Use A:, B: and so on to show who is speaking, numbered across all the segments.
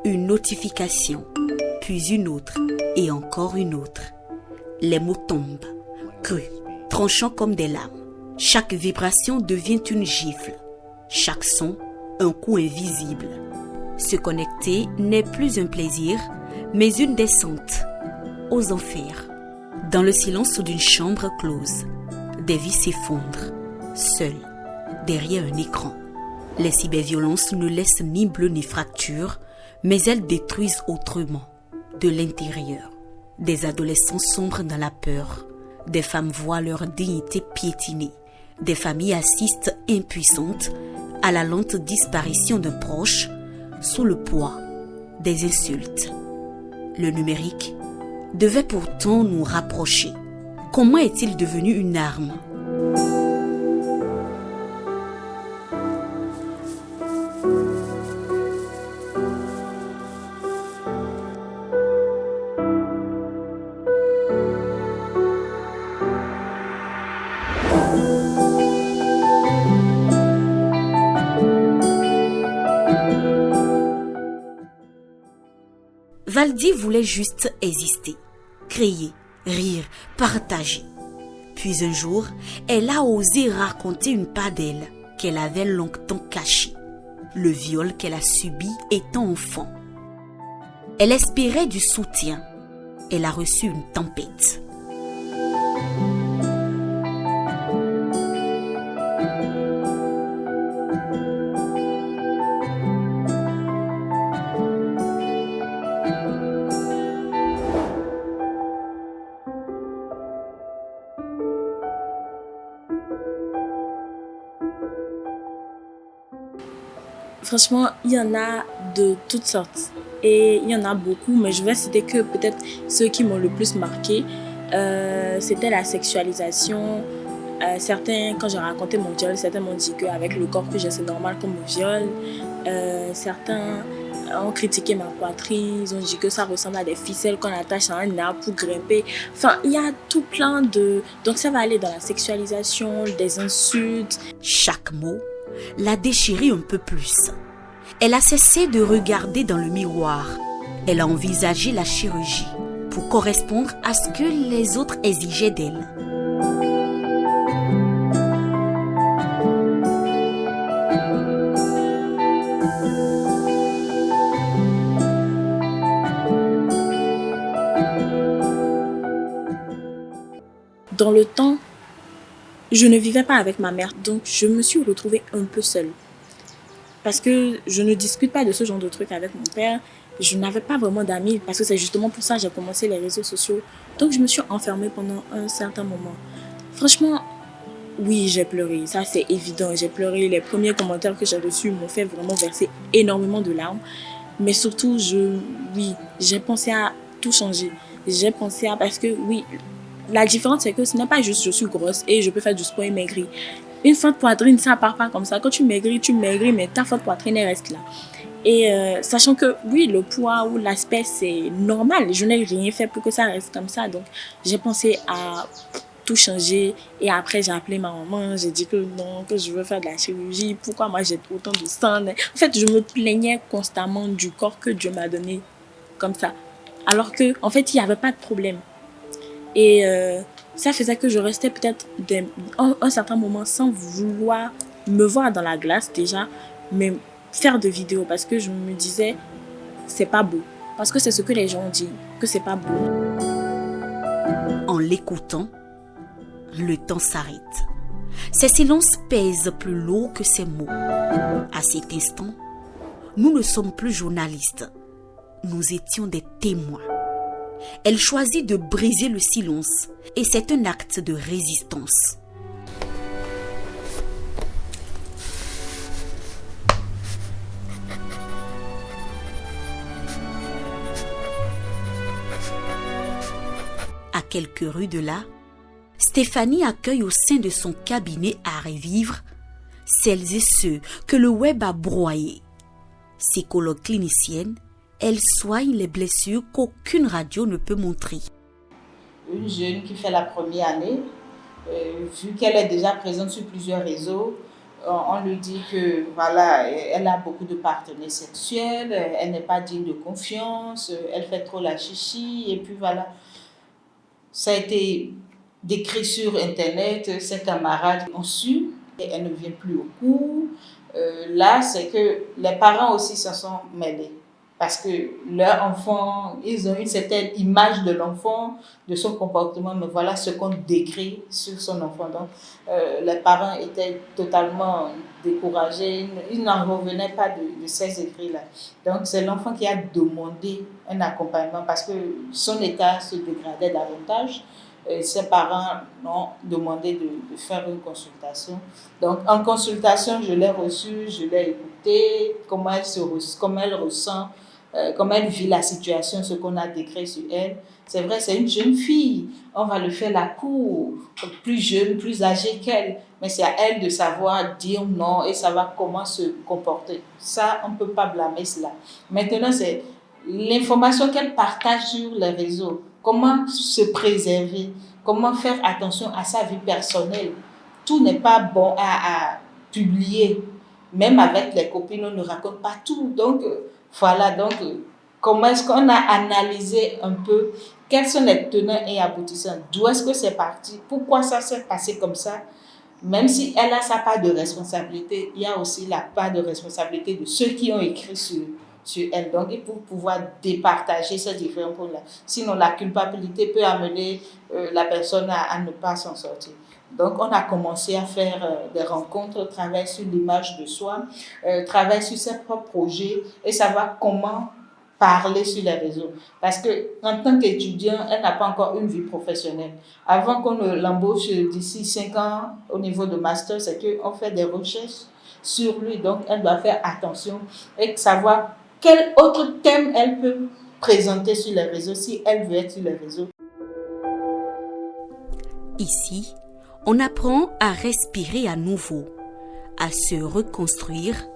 A: Une notification, puis une autre et encore une autre. Les mots tombent, crus, tranchant comme des lames. Chaque vibration devient une gifle. Chaque son, un coup invisible. Se connecter n'est plus un plaisir, mais une descente aux enfers. Dans le silence d'une chambre close, des vies s'effondrent, seules, derrière un écran. Les cyberviolences ne laissent ni bleu ni fracture, mais elles détruisent autrement, de l'intérieur. Des adolescents sombrent dans la peur, des femmes voient leur dignité piétinée, des familles assistent impuissantes à la lente disparition d'un proche sous le poids des insultes. Le numérique devait pourtant nous rapprocher. Comment est-il devenu une arme ? Valdy voulait juste exister, crier, rire, partager. Puis un jour, elle a osé raconter une part d'elle qu'elle avait longtemps cachée, le viol qu'elle a subi étant enfant. Elle espérait du soutien. Elle a reçu une tempête.
B: Franchement, il y en a de toutes sortes et il y en a beaucoup, mais je vais citer que peut-être ceux qui m'ont le plus marqué. C'était la sexualisation. Certains, quand j'ai raconté mon viol, certains m'ont dit qu'avec le corps que j'ai, c'est normal qu'on me viole. Certains ont critiqué ma poitrine, ils ont dit que ça ressemble à des ficelles qu'on attache à un arbre pour grimper. Enfin, il y a tout plein de... Donc ça va aller dans la sexualisation, des insultes.
A: Chaque mot l'a déchirée un peu plus. Elle a cessé de regarder dans le miroir. Elle a envisagé la chirurgie pour correspondre à ce que les autres exigeaient d'elle.
B: Dans le temps, je ne vivais pas avec ma mère, donc je me suis retrouvée un peu seule. Parce que je ne discute pas de ce genre de trucs avec mon père. Je n'avais pas vraiment d'amis, parce que c'est justement pour ça que j'ai commencé les réseaux sociaux. Donc je me suis enfermée pendant un certain moment. Franchement, oui, j'ai pleuré, ça c'est évident. J'ai pleuré, les premiers commentaires que j'ai reçus m'ont fait vraiment verser énormément de larmes. Mais surtout, j'ai pensé à tout changer. J'ai pensé à... Parce que oui, la différence c'est que ce n'est pas juste je suis grosse et je peux faire du sport et maigrir. Une forte poitrine, ça part pas comme ça. Quand tu maigris, mais ta forte poitrine elle reste là. Et sachant que oui, le poids ou l'aspect c'est normal, je n'ai rien fait pour que ça reste comme ça. Donc j'ai pensé à tout changer et après j'ai appelé ma maman, j'ai dit que non, que je veux faire de la chirurgie, pourquoi moi j'ai autant de sang. En fait, je me plaignais constamment du corps que Dieu m'a donné comme ça. Alors que en fait, il n'y avait pas de problème. Et ça faisait que je restais peut-être un certain moment sans vouloir me voir dans la glace déjà, mais faire de vidéos parce que je me disais c'est pas beau. Parce que c'est ce que les gens disent, que c'est pas beau.
A: En l'écoutant, le temps s'arrête. Ces silences pèsent plus lourd que ces mots. À cet instant, nous ne sommes plus journalistes. Nous étions des témoins. Elle choisit de briser le silence et c'est un acte de résistance. À quelques rues de là, Stéphanie accueille au sein de son cabinet à revivre celles et ceux que le web a broyés. Psychologue clinicienne, elle soigne les blessures qu'aucune radio ne peut montrer.
C: Une jeune qui fait la première année, vu qu'elle est déjà présente sur plusieurs réseaux, On lui dit que voilà, elle a beaucoup de partenaires sexuels, elle n'est pas digne de confiance, elle fait trop la chichi, et puis voilà. Ça a été décrit sur Internet, ses camarades ont su, et elle ne vient plus au cours. Là, c'est que les parents aussi se sont mêlés. Parce que leur enfant, ils ont une certaine image de l'enfant, de son comportement, mais voilà ce qu'on décrit sur son enfant. Donc, les parents étaient totalement découragés, ils n'en revenaient pas de ces écrits-là. Donc, c'est l'enfant qui a demandé un accompagnement parce que son état se dégradait davantage. Ses parents ont demandé de faire une consultation. Donc, en consultation, je l'ai reçue, je l'ai écoutée, comment elle ressent, comment elle vit la situation, ce qu'on a décrit sur elle. C'est vrai, c'est une jeune fille. On va lui faire la cour, plus jeune, plus âgée qu'elle. Mais c'est à elle de savoir dire non et savoir comment se comporter. Ça, on ne peut pas blâmer cela. Maintenant, c'est l'information qu'elle partage sur les réseaux. Comment se préserver, comment faire attention à sa vie personnelle. Tout n'est pas bon à publier. Même avec les copines, on ne raconte pas tout. Donc, voilà. Donc, comment est-ce qu'on a analysé un peu quels sont les tenants et aboutissants? D'où est-ce que c'est parti? Pourquoi ça s'est passé comme ça? Même si elle a sa part de responsabilité, il y a aussi la part de responsabilité de ceux qui ont écrit sur elle. Donc, il faut pouvoir départager ces différents points-là. Sinon, la culpabilité peut amener la personne à ne pas s'en sortir. Donc, on a commencé à faire des rencontres, travailler sur l'image de soi, travailler sur ses propres projets et savoir comment parler sur les réseaux. Parce qu'en tant qu'étudiant, elle n'a pas encore une vie professionnelle. Avant qu'on ne l'embauche d'ici 5 ans au niveau de master, c'est qu'on fait des recherches sur lui. Donc, elle doit faire attention et savoir quel autre thème elle peut présenter sur les réseaux si elle veut être sur les réseaux.
A: Ici, on apprend à respirer à nouveau, à se reconstruire,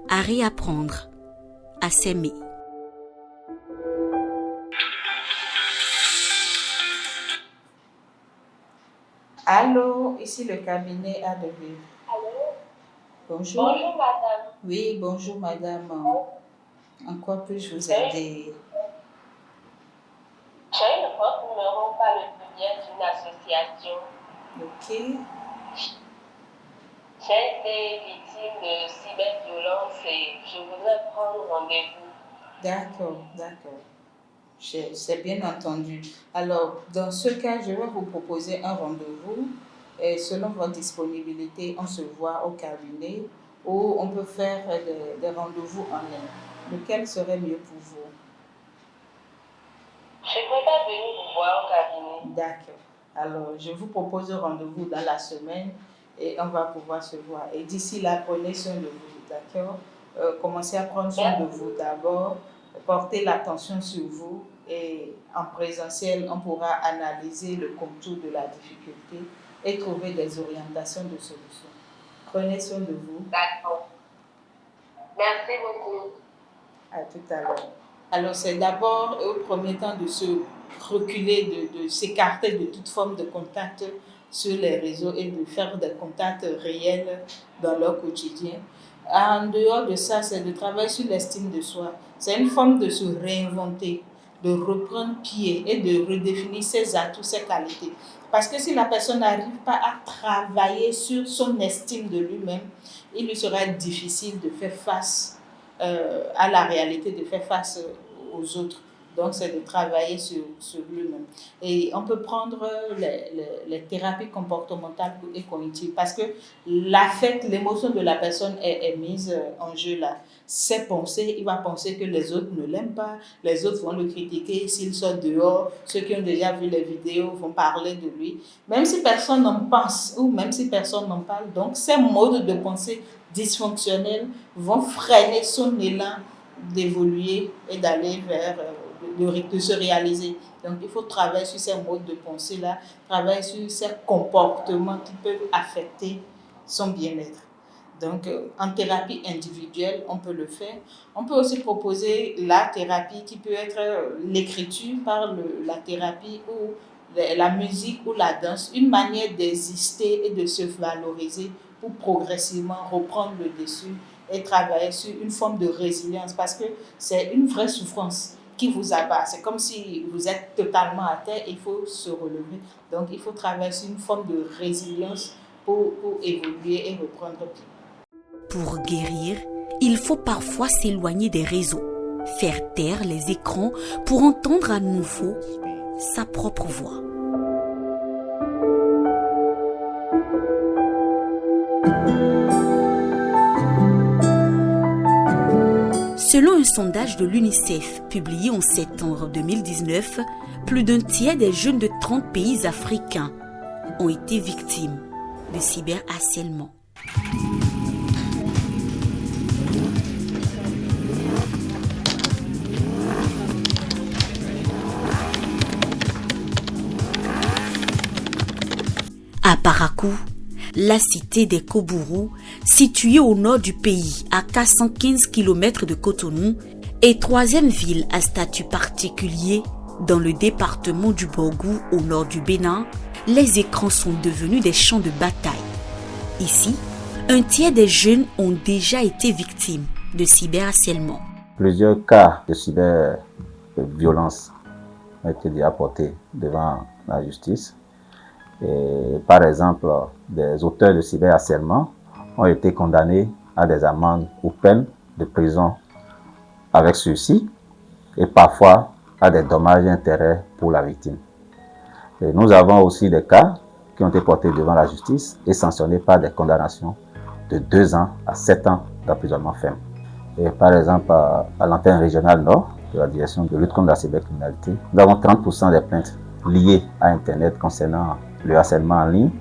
A: à réapprendre, à s'aimer.
C: Allô, ici le cabinet A de Vivre.
D: Allô?
C: Bonjour.
D: Bonjour, madame.
C: Oui, bonjour madame. En quoi puis-je vous aider?
D: J'ai votre numéro par le biais d'une association.
C: Ok.
D: J'ai été victime de cyberviolence et je voudrais prendre rendez-vous.
C: D'accord. C'est bien entendu. Alors, dans ce cas, je vais vous proposer un rendez-vous. Et selon votre disponibilité, on se voit au cabinet ou on peut faire des rendez-vous en ligne. Lequel serait mieux pour vous?
D: Je préfère venir vous voir au cabinet.
C: D'accord. Alors, je vous propose un rendez-vous dans la semaine et on va pouvoir se voir. Et d'ici là, prenez soin de vous, d'accord? Commencez à prendre soin de vous d'abord, portez l'attention sur vous et en présentiel, on pourra analyser le contour de la difficulté et trouver des orientations de solutions. Prenez soin de vous.
D: D'accord. Merci beaucoup.
C: À tout à l'heure. Alors, c'est d'abord, au premier temps, de se reculer, de s'écarter de toute forme de contact sur les réseaux et de faire des contacts réels dans leur quotidien. En dehors de ça, c'est de travailler sur l'estime de soi. C'est une forme de se réinventer, de reprendre pied et de redéfinir ses atouts, ses qualités. Parce que si la personne n'arrive pas à travailler sur son estime de lui-même, il lui sera difficile de faire face à la réalité, de faire face aux autres. Donc, c'est de travailler sur lui-même. Et on peut prendre les thérapies comportementales et cognitives parce que l'affect, l'émotion de la personne est mise en jeu là. Ses pensées, il va penser que les autres ne l'aiment pas, les autres vont le critiquer s'il sort dehors, ceux qui ont déjà vu les vidéos vont parler de lui. Même si personne n'en pense ou même si personne n'en parle, donc ces modes de pensée dysfonctionnels vont freiner son élan d'évoluer et d'aller vers de se réaliser. Donc, il faut travailler sur ces modes de pensée-là, travailler sur ces comportements qui peuvent affecter son bien-être. Donc, en thérapie individuelle, on peut le faire. On peut aussi proposer la thérapie qui peut être l'écriture par la thérapie ou la musique ou la danse, une manière d'exister et de se valoriser pour progressivement reprendre le dessus et travailler sur une forme de résilience parce que c'est une vraie souffrance qui vous abat. C'est comme si vous êtes totalement à terre et il faut se relever. Donc, il faut travailler sur une forme de résilience pour évoluer et reprendre pied.
A: Pour guérir, il faut parfois s'éloigner des réseaux, faire taire les écrans pour entendre à nouveau sa propre voix. Selon un sondage de l'UNICEF publié en septembre 2019, plus d'un tiers des jeunes de 30 pays africains ont été victimes de cyberharcèlement. À Parakou, la cité des Kobourou, située au nord du pays, à 415 km de Cotonou, est troisième ville à statut particulier dans le département du Borgou au nord du Bénin. Les écrans sont devenus des champs de bataille. Ici, un tiers des jeunes ont déjà été victimes de cyberharcèlement.
E: Plusieurs cas de cyberviolence ont été déjà portés devant la justice. Et, par exemple, des auteurs de cyberharcèlement ont été condamnés à des amendes ou peines de prison avec sursis et parfois à des dommages et intérêts pour la victime. Et nous avons aussi des cas qui ont été portés devant la justice et sanctionnés par des condamnations de 2 ans à 7 ans d'emprisonnement ferme. Et par exemple, à l'antenne régionale nord de la direction de lutte contre la cybercriminalité, nous avons 30% des plaintes liées à Internet concernant le harcèlement en ligne.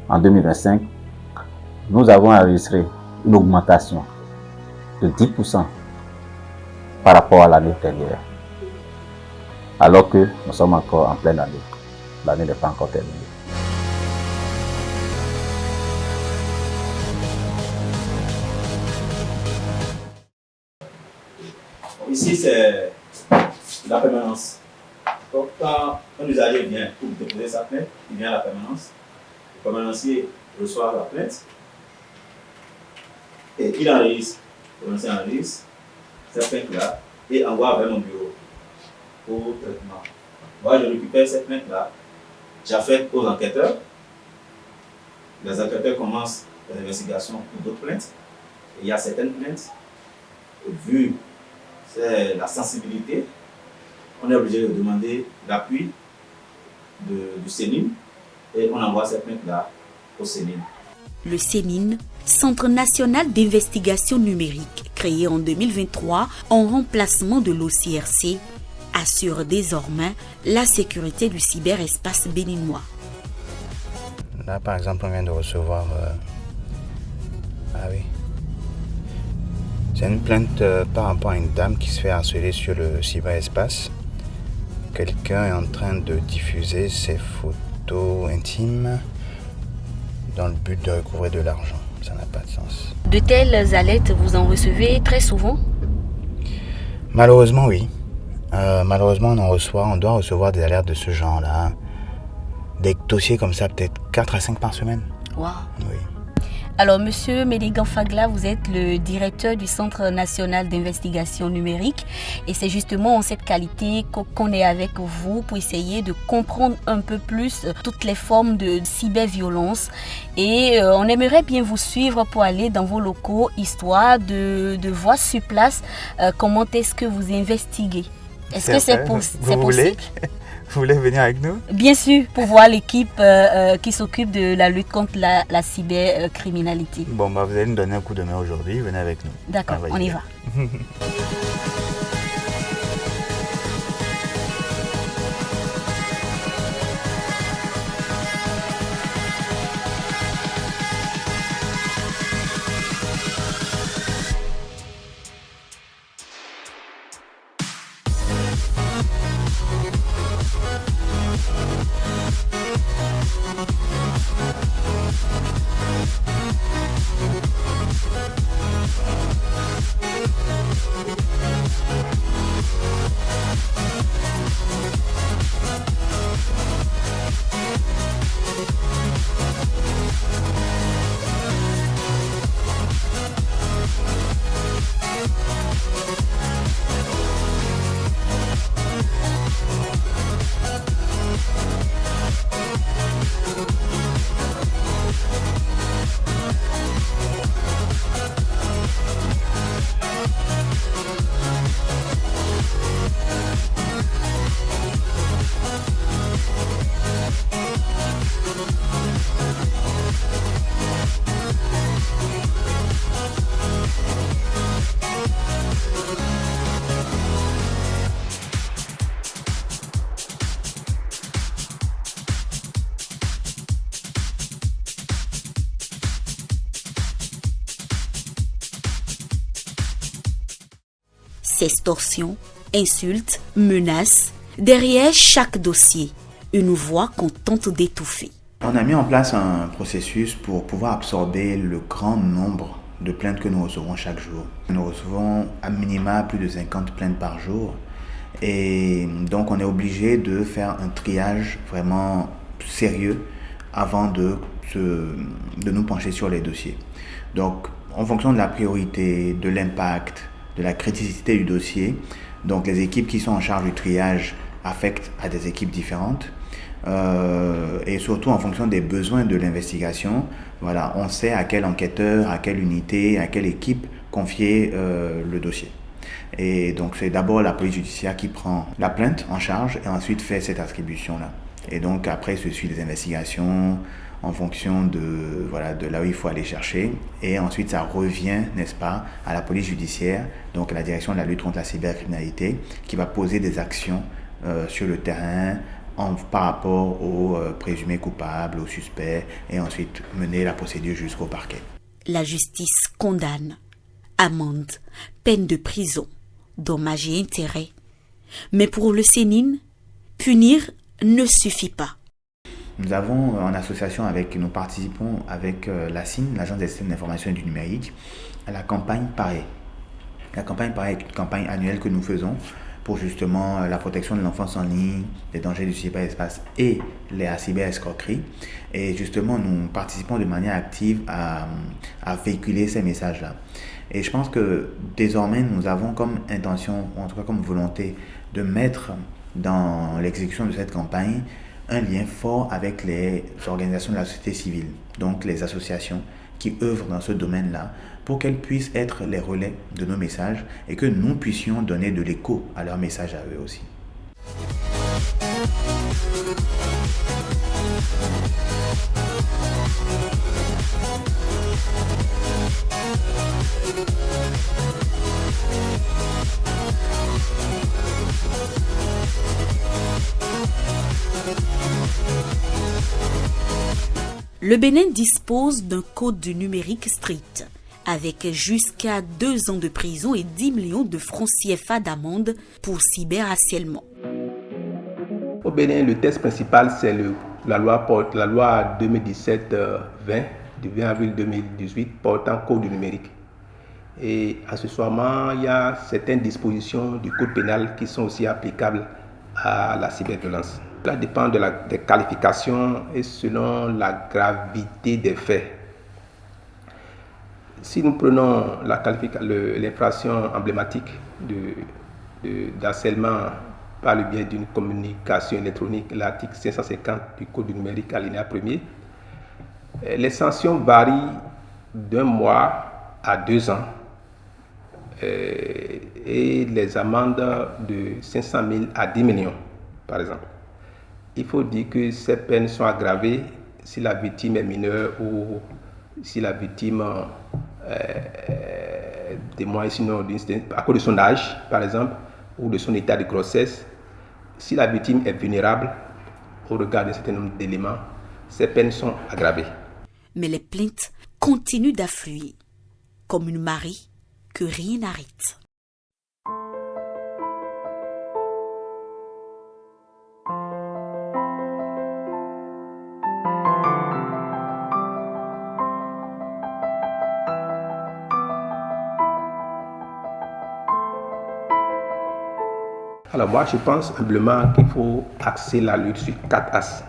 E: En 2025, nous avons enregistré une augmentation de 10% par rapport à l'année dernière, alors que nous sommes encore en pleine année. L'année n'est pas encore terminée.
F: Ici, c'est la permanence. Donc, quand un usager vient pour déposer sa plainte, il vient à la permanence. Le permanencier reçoit la plainte et il enregistre. Le permanencier enregistre cette plainte-là et envoie vers mon bureau pour traitement. Moi, je récupère cette plainte-là, j'affecte aux enquêteurs. Les enquêteurs commencent les investigations pour d'autres plaintes. Et il y a certaines plaintes, vu la sensibilité, on est obligé de demander l'appui du CENIN et on envoie cette plainte-là au CENIN.
A: Le CENIN, Centre national d'investigation numérique, créé en 2023 en remplacement de l'OCRC, assure désormais la sécurité du cyberespace béninois.
G: Là, par exemple, on vient de recevoir... Ah oui. C'est une plainte par rapport à une dame qui se fait harceler sur le cyberespace. Quelqu'un est en train de diffuser ses photos intimes dans le but de recouvrer de l'argent. Ça n'a pas de sens.
A: De telles alertes, vous en recevez très souvent?
G: Malheureusement, oui. Malheureusement, on doit recevoir des alertes de ce genre-là. Des dossiers comme ça, peut-être 4 à 5 par semaine.
A: Wow.
G: Oui.
A: Alors, Monsieur Mélégan Fagla, vous êtes le directeur du Centre national d'investigation numérique et c'est justement en cette qualité qu'on est avec vous pour essayer de comprendre un peu plus toutes les formes de cyberviolence et on aimerait bien vous suivre pour aller dans vos locaux, histoire de voir sur place comment est-ce que vous investiguez. Est-ce que c'est possible?
G: Vous voulez venir avec nous?
A: Bien sûr, pour voir l'équipe qui s'occupe de la lutte contre la cybercriminalité.
G: Bon, vous allez nous donner un coup de main aujourd'hui, venez avec nous.
A: D'accord, on y va. Sextorsion, insultes, menaces, derrière chaque dossier, une voix qu'on tente d'étouffer.
G: On a mis en place un processus pour pouvoir absorber le grand nombre de plaintes que nous recevons chaque jour. Nous recevons à minima plus de 50 plaintes par jour. Et donc on est obligé de faire un triage vraiment sérieux avant de nous pencher sur les dossiers. Donc en fonction de la priorité, de l'impact, de la criticité du dossier, donc les équipes qui sont en charge du triage affectent à des équipes différentes. Et surtout en fonction des besoins de l'investigation, voilà, on sait à quel enquêteur, à quelle unité, à quelle équipe confier le dossier. Et donc c'est d'abord la police judiciaire qui prend la plainte en charge et ensuite fait cette attribution-là. Et donc après se suivent les investigations en fonction de là où il faut aller chercher. Et ensuite ça revient, n'est-ce pas, à la police judiciaire, donc à la direction de la lutte contre la cybercriminalité, qui va poser des actions sur le terrain par rapport aux présumés coupables, aux suspects, et ensuite mener la procédure jusqu'au parquet.
A: La justice condamne, amende, peine de prison, dommages et intérêts. Mais pour le Sénine, punir ne suffit pas.
G: Nous avons, en association nous participons avec l'ASIN, l'Agence des systèmes d'information et du numérique, à la campagne Pareil. La campagne Pareil est une campagne annuelle que nous faisons pour justement la protection de l'enfance en ligne, les dangers du cyberespace et la cyberescroquerie. Et justement, nous participons de manière active à véhiculer ces messages-là. Et je pense que désormais, nous avons comme intention, ou en tout cas comme volonté, de mettre dans l'exécution de cette campagne un lien fort avec les organisations de la société civile, donc les associations qui œuvrent dans ce domaine-là, pour qu'elles puissent être les relais de nos messages et que nous puissions donner de l'écho à leurs messages à eux aussi.
A: Le Bénin dispose d'un code du numérique strict, avec jusqu'à 2 ans de prison et 10 millions de francs CFA d'amende pour cyberharcèlement.
H: Au Bénin, le texte principal, c'est la loi 2017-20 du 20 avril 2018 portant code du numérique. Et accessoirement, il y a certaines dispositions du code pénal qui sont aussi applicables à la cyberviolence. Cela dépend des qualifications et selon la gravité des faits. Si nous prenons l'infraction emblématique d'harcèlement par le biais d'une communication électronique, l'article 550 du Code du numérique, alinéa 1er, les sanctions varient d'1 mois à 2 ans et les amendes de 500 000 à 10 millions, par exemple. Il faut dire que ces peines sont aggravées si la victime est mineure ou si la victime témoigne sinon à cause de son âge, par exemple, ou de son état de grossesse. Si la victime est vulnérable au regard d'un certain nombre d'éléments, ces peines sont aggravées.
A: Mais les plaintes continuent d'affluer, comme une marée que rien n'arrête.
H: Alors moi, je pense humblement qu'il faut axer la lutte sur 4 axes.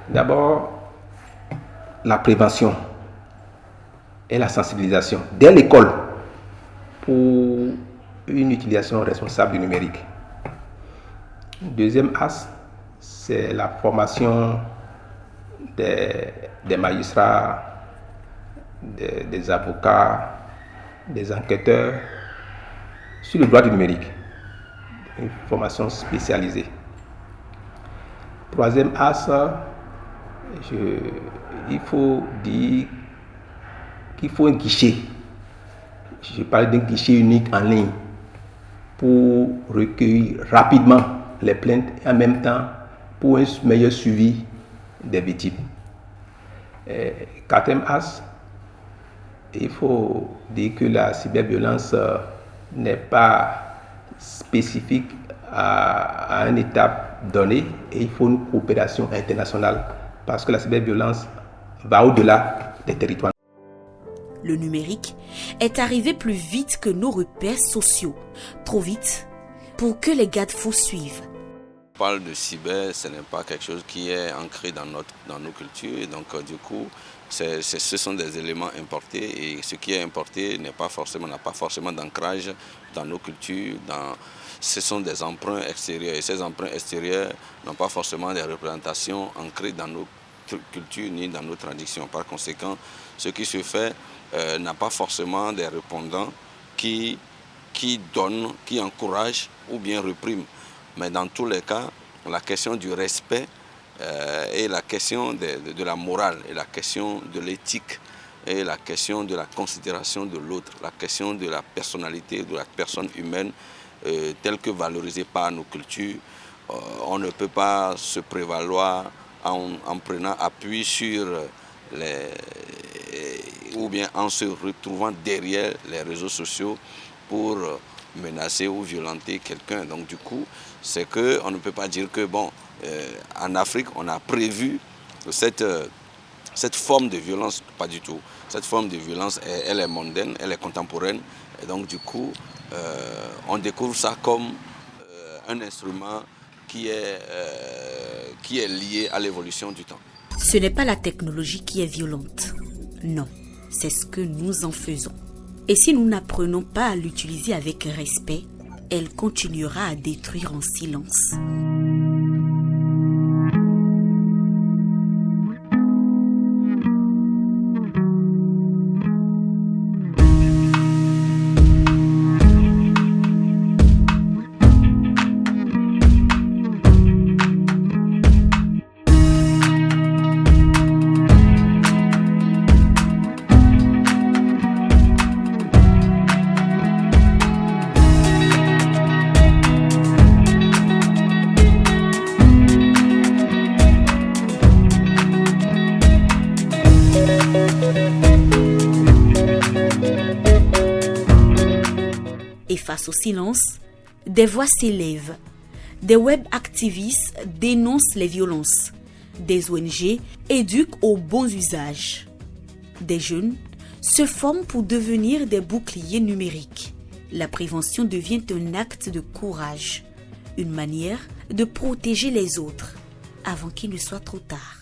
H: D'abord, la prévention et la sensibilisation dès l'école pour une utilisation responsable du numérique. Deuxième axe, c'est la formation des magistrats, des avocats, des enquêteurs sur le droit du numérique. Une formation spécialisée. Troisième axe, il faut dire qu'il faut un guichet. Je parle d'un guichet unique en ligne pour recueillir rapidement les plaintes et en même temps pour un meilleur suivi des victimes. Quatrième axe, il faut dire que la cyberviolence n'est pas spécifique à une étape donnée et il faut une coopération internationale parce que la cyberviolence va au-delà des territoires.
A: Le numérique est arrivé plus vite que nos repères sociaux, trop vite pour que les garde-fous suivent.
I: On parle de cyber, ce n'est pas quelque chose qui est ancré dans nos cultures, et donc du coup, ce sont des éléments importés et ce qui est importé n'a pas forcément d'ancrage dans nos cultures, ce sont des emprunts extérieurs et ces emprunts extérieurs n'ont pas forcément des représentations ancrées dans nos cultures ni dans nos traditions. Par conséquent, ce qui se fait n'a pas forcément des répondants qui donnent, qui encouragent ou bien répriment. Mais dans tous les cas, la question du respect et la question de la morale et la question de l'éthique et la question de la considération de l'autre, la question de la personnalité de la personne humaine telle que valorisée par nos cultures, on ne peut pas se prévaloir en prenant appui sur ou bien en se retrouvant derrière les réseaux sociaux pour menacer ou violenter quelqu'un. Donc du coup, c'est qu'on ne peut pas dire que en Afrique, on a prévu cette forme de violence, pas du tout. Cette forme de violence, elle est mondaine, elle est contemporaine. Et donc du coup, on découvre ça comme un instrument qui est lié à l'évolution du temps.
A: Ce n'est pas la technologie qui est violente. Non, c'est ce que nous en faisons. Et si nous n'apprenons pas à l'utiliser avec respect, elle continuera à détruire en silence. Et face au silence, des voix s'élèvent. Des web activistes dénoncent les violences. Des ONG éduquent aux bons usages. Des jeunes se forment pour devenir des boucliers numériques. La prévention devient un acte de courage, une manière de protéger les autres avant qu'il ne soit trop tard.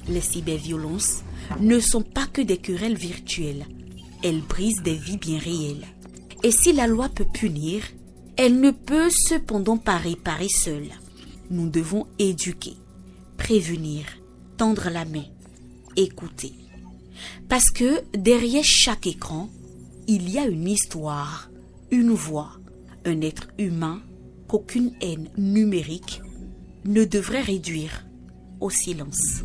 A: Les cyberviolences ne sont pas que des querelles virtuelles. Elles brisent des vies bien réelles. Et si la loi peut punir, elle ne peut cependant pas réparer seule. Nous devons éduquer, prévenir, tendre la main, écouter. Parce que derrière chaque écran, il y a une histoire, une voix, un être humain qu'aucune haine numérique ne devrait réduire au silence.